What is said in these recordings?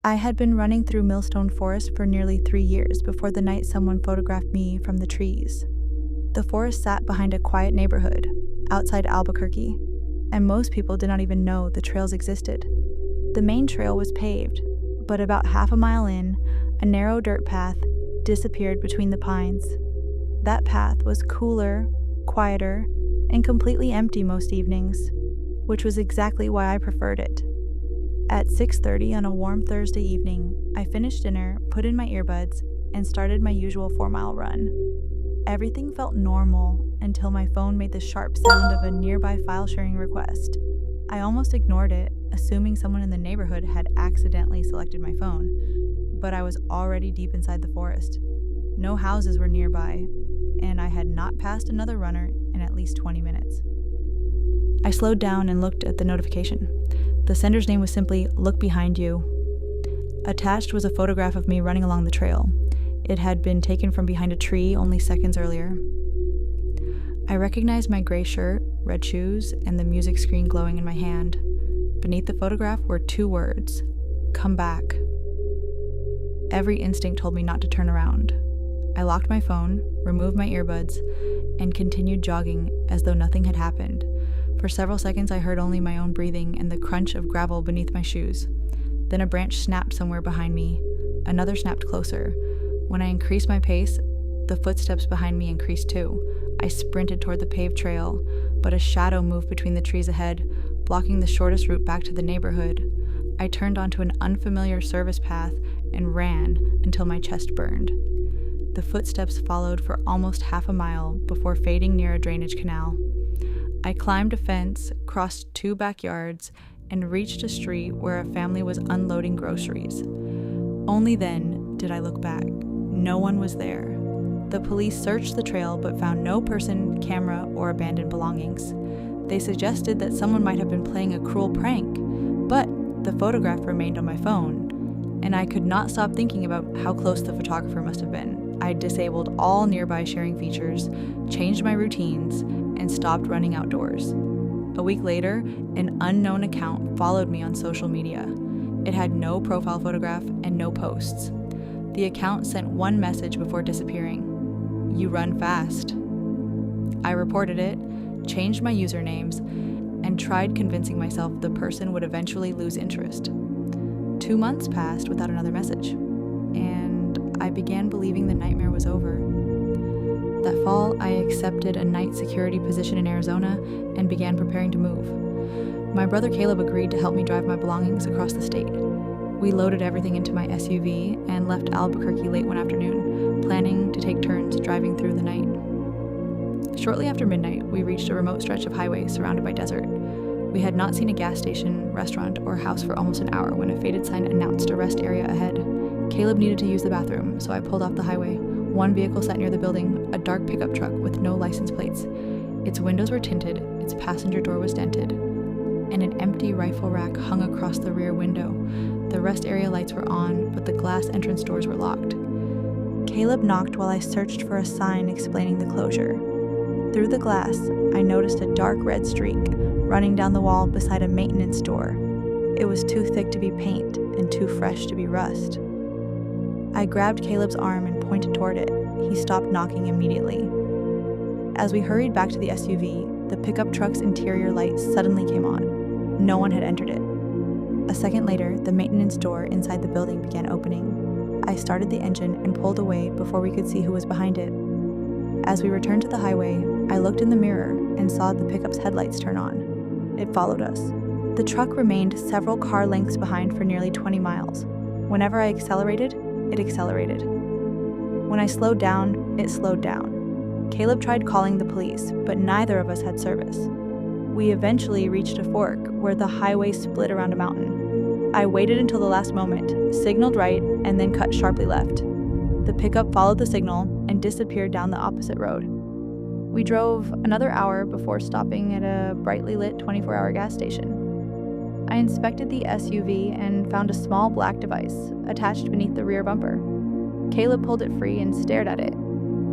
I had been running through Millstone Forest for nearly 3 years before the night someone photographed me from the trees. The forest sat behind a quiet neighborhood outside Albuquerque, and most people did not even know the trails existed. The main trail was paved, but about half a mile in, a narrow dirt path disappeared between the pines. That path was cooler, quieter, and completely empty most evenings, which was exactly why I preferred it. At 6:30 on a warm Thursday evening, I finished dinner, put in my earbuds, and started my usual 4-mile run. Everything felt normal until my phone made the sharp sound of a nearby file sharing request. I almost ignored it, assuming someone in the neighborhood had accidentally selected my phone, but I was already deep inside the forest. No houses were nearby, and I had not passed another runner in at least 20 minutes. I slowed down and looked at the notification. The sender's name was simply "Look Behind You." Attached was a photograph of me running along the trail. It had been taken from behind a tree only seconds earlier. I recognized my gray shirt, red shoes, and the music screen glowing in my hand. Beneath the photograph were 2 words: "Come back." Every instinct told me not to turn around. I locked my phone, removed my earbuds, and continued jogging as though nothing had happened. For several seconds, I heard only my own breathing and the crunch of gravel beneath my shoes. Then a branch snapped somewhere behind me. Another snapped closer. When I increased my pace, the footsteps behind me increased too. I sprinted toward the paved trail, but a shadow moved between the trees ahead, blocking the shortest route back to the neighborhood. I turned onto an unfamiliar service path and ran until my chest burned. The footsteps followed for almost half a mile before fading near a drainage canal. I climbed a fence, crossed 2 backyards, and reached a street where a family was unloading groceries. Only then did I look back. No one was there. The police searched the trail but found no person, camera, or abandoned belongings. They suggested that someone might have been playing a cruel prank, but the photograph remained on my phone, and I could not stop thinking about how close the photographer must have been. I disabled all nearby sharing features, changed my routines, and stopped running outdoors. A week later, an unknown account followed me on social media. It had no profile photograph and no posts. The account sent one message before disappearing: "You run fast." I reported it, changed my usernames, and tried convincing myself the person would eventually lose interest. 2 months passed without another message, and I began believing the nightmare was over. That fall, I accepted a night security position in Arizona and began preparing to move. My brother Caleb agreed to help me drive my belongings across the state. We loaded everything into my SUV and left Albuquerque late one afternoon, planning to take turns driving through the night. Shortly after midnight, we reached a remote stretch of highway surrounded by desert. We had not seen a gas station, restaurant, or house for almost an hour when a faded sign announced a rest area ahead. Caleb needed to use the bathroom, so I pulled off the highway. One vehicle sat near the building, a dark pickup truck with no license plates. Its windows were tinted, its passenger door was dented, and an empty rifle rack hung across the rear window. The rest area lights were on, but the glass entrance doors were locked. Caleb knocked while I searched for a sign explaining the closure. Through the glass, I noticed a dark red streak running down the wall beside a maintenance door. It was too thick to be paint and too fresh to be rust. I grabbed Caleb's arm and pointed toward it. He stopped knocking immediately. As we hurried back to the SUV, the pickup truck's interior light suddenly came on. No one had entered it. A second later, the maintenance door inside the building began opening. I started the engine and pulled away before we could see who was behind it. As we returned to the highway, I looked in the mirror and saw the pickup's headlights turn on. It followed us. The truck remained several car lengths behind for nearly 20 miles. Whenever I accelerated, it accelerated. When I slowed down, it slowed down. Caleb tried calling the police, but neither of us had service. We eventually reached a fork where the highway split around a mountain. I waited until the last moment, signaled right, and then cut sharply left. The pickup followed the signal and disappeared down the opposite road. We drove another hour before stopping at a brightly lit 24-hour gas station. I inspected the SUV and found a small black device attached beneath the rear bumper. Caleb pulled it free and stared at it.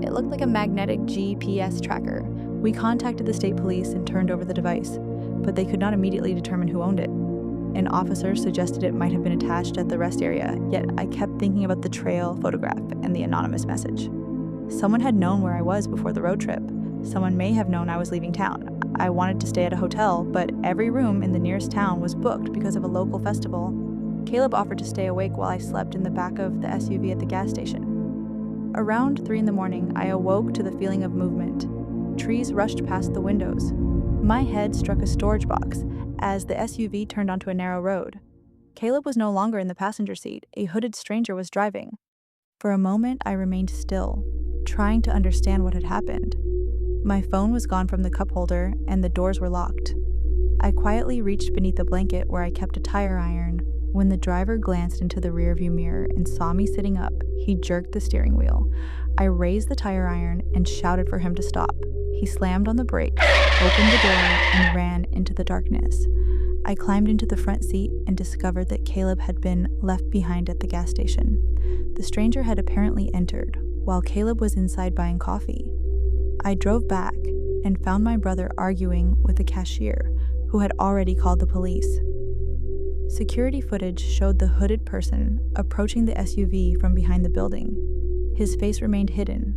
It looked like a magnetic GPS tracker. We contacted the state police and turned over the device, but they could not immediately determine who owned it. An officer suggested it might have been attached at the rest area, yet I kept thinking about the trail photograph and the anonymous message. Someone had known where I was before the road trip. Someone may have known I was leaving town. I wanted to stay at a hotel, but every room in the nearest town was booked because of a local festival. Caleb offered to stay awake while I slept in the back of the SUV at the gas station. Around 3 a.m, I awoke to the feeling of movement. Trees rushed past the windows. My head struck a storage box as the SUV turned onto a narrow road. Caleb was no longer in the passenger seat. A hooded stranger was driving. For a moment, I remained still, trying to understand what had happened. My phone was gone from the cup holder, and the doors were locked. I quietly reached beneath the blanket where I kept a tire iron. When the driver glanced into the rearview mirror and saw me sitting up, he jerked the steering wheel. I raised the tire iron and shouted for him to stop. He slammed on the brake, opened the door, and ran into the darkness. I climbed into the front seat and discovered that Caleb had been left behind at the gas station. The stranger had apparently entered, while Caleb was inside buying coffee. I drove back and found my brother arguing with the cashier, who had already called the police. Security footage showed the hooded person approaching the SUV from behind the building. His face remained hidden,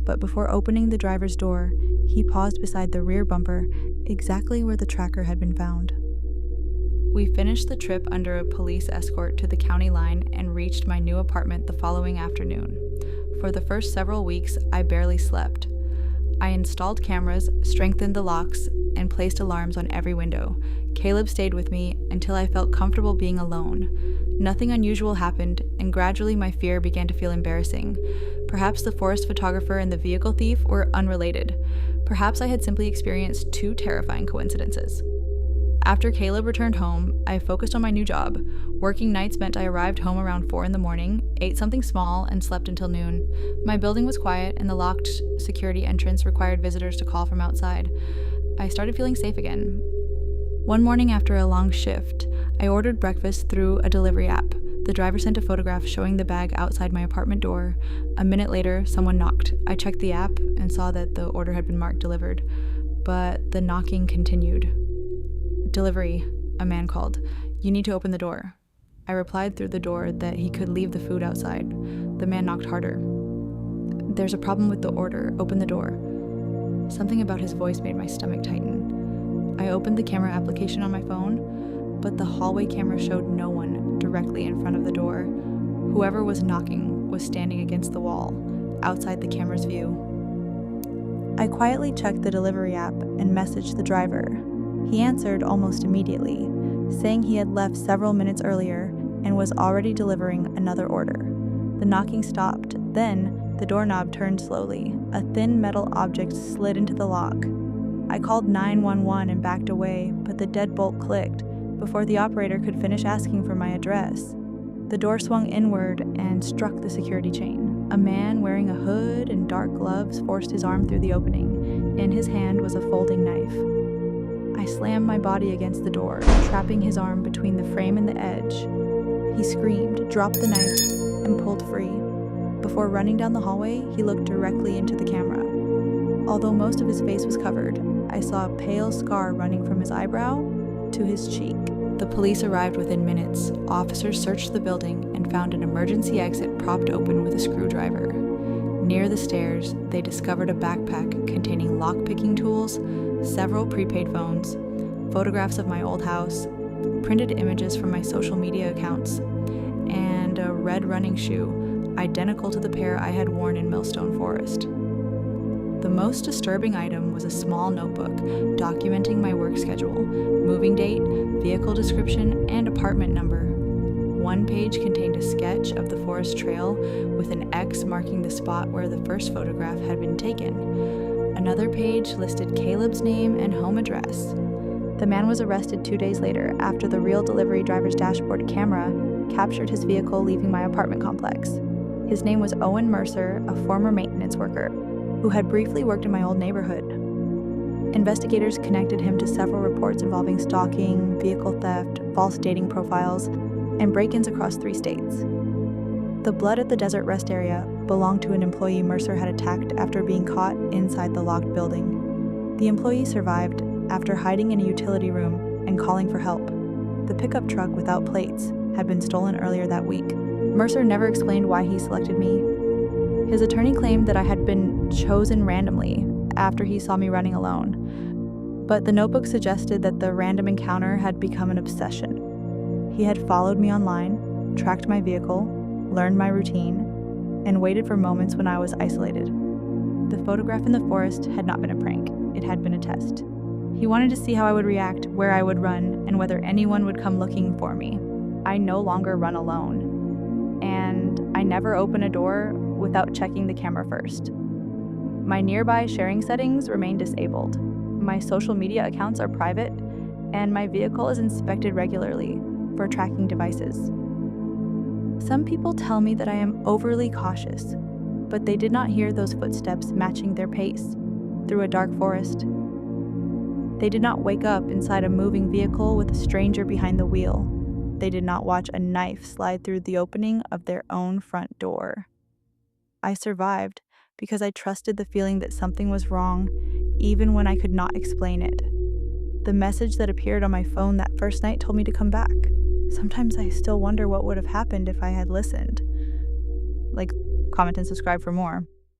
but before opening the driver's door, he paused beside the rear bumper, exactly where the tracker had been found. We finished the trip under a police escort to the county line and reached my new apartment the following afternoon. For the first several weeks, I barely slept. I installed cameras, strengthened the locks, and placed alarms on every window. Caleb stayed with me until I felt comfortable being alone. Nothing unusual happened, and gradually my fear began to feel embarrassing. Perhaps the forest photographer and the vehicle thief were unrelated. Perhaps I had simply experienced 2 terrifying coincidences. After Caleb returned home, I focused on my new job. Working nights meant I arrived home around 4 a.m, ate something small, and slept until noon. My building was quiet, and the locked security entrance required visitors to call from outside. I started feeling safe again. One morning after a long shift, I ordered breakfast through a delivery app. The driver sent a photograph showing the bag outside my apartment door. A minute later, someone knocked. I checked the app and saw that the order had been marked delivered, but the knocking continued. "Delivery," a man called. "You need to open the door." I replied through the door that he could leave the food outside. The man knocked harder. "There's a problem with the order. Open the door." Something about his voice made my stomach tighten. I opened the camera application on my phone, but the hallway camera showed no one directly in front of the door. Whoever was knocking was standing against the wall, outside the camera's view. I quietly checked the delivery app and messaged the driver. He answered almost immediately, saying he had left several minutes earlier and was already delivering another order. The knocking stopped. Then, the doorknob turned slowly. A thin metal object slid into the lock. I called 911 and backed away, but the deadbolt clicked before the operator could finish asking for my address. The door swung inward and struck the security chain. A man wearing a hood and dark gloves forced his arm through the opening. In his hand was a folding knife. I slammed my body against the door, trapping his arm between the frame and the edge. He screamed, dropped the knife, and pulled free. Before running down the hallway, he looked directly into the camera. Although most of his face was covered, I saw a pale scar running from his eyebrow to his cheek. The police arrived within minutes. Officers searched the building and found an emergency exit propped open with a screwdriver. Near the stairs, they discovered a backpack containing lock-picking tools, several prepaid phones, photographs of my old house, printed images from my social media accounts, and a red running shoe, identical to the pair I had worn in Millstone Forest. The most disturbing item was a small notebook documenting my work schedule, moving date, vehicle description, and apartment number. One page contained a sketch of the forest trail with an X marking the spot where the first photograph had been taken. Another page listed Caleb's name and home address. The man was arrested 2 days later after the real delivery driver's dashboard camera captured his vehicle leaving my apartment complex. His name was Owen Mercer, a former maintenance worker who had briefly worked in my old neighborhood. Investigators connected him to several reports involving stalking, vehicle theft, false dating profiles, and break-ins across 3 states. The blood at the desert rest area belonged to an employee Mercer had attacked after being caught inside the locked building. The employee survived after hiding in a utility room and calling for help. The pickup truck without plates had been stolen earlier that week. Mercer never explained why he selected me. His attorney claimed that I had been chosen randomly after he saw me running alone, but the notebook suggested that the random encounter had become an obsession. He had followed me online, tracked my vehicle, learned my routine, and waited for moments when I was isolated. The photograph in the forest had not been a prank, it had been a test. He wanted to see how I would react, where I would run, and whether anyone would come looking for me. I no longer run alone, and I never open a door without checking the camera first. My nearby sharing settings remain disabled. My social media accounts are private, and my vehicle is inspected regularly for tracking devices. Some people tell me that I am overly cautious, but they did not hear those footsteps matching their pace through a dark forest. They did not wake up inside a moving vehicle with a stranger behind the wheel. They did not watch a knife slide through the opening of their own front door. I survived because I trusted the feeling that something was wrong, even when I could not explain it. The message that appeared on my phone that first night told me to come back. Sometimes I still wonder what would have happened if I had listened. Like, comment, and subscribe for more.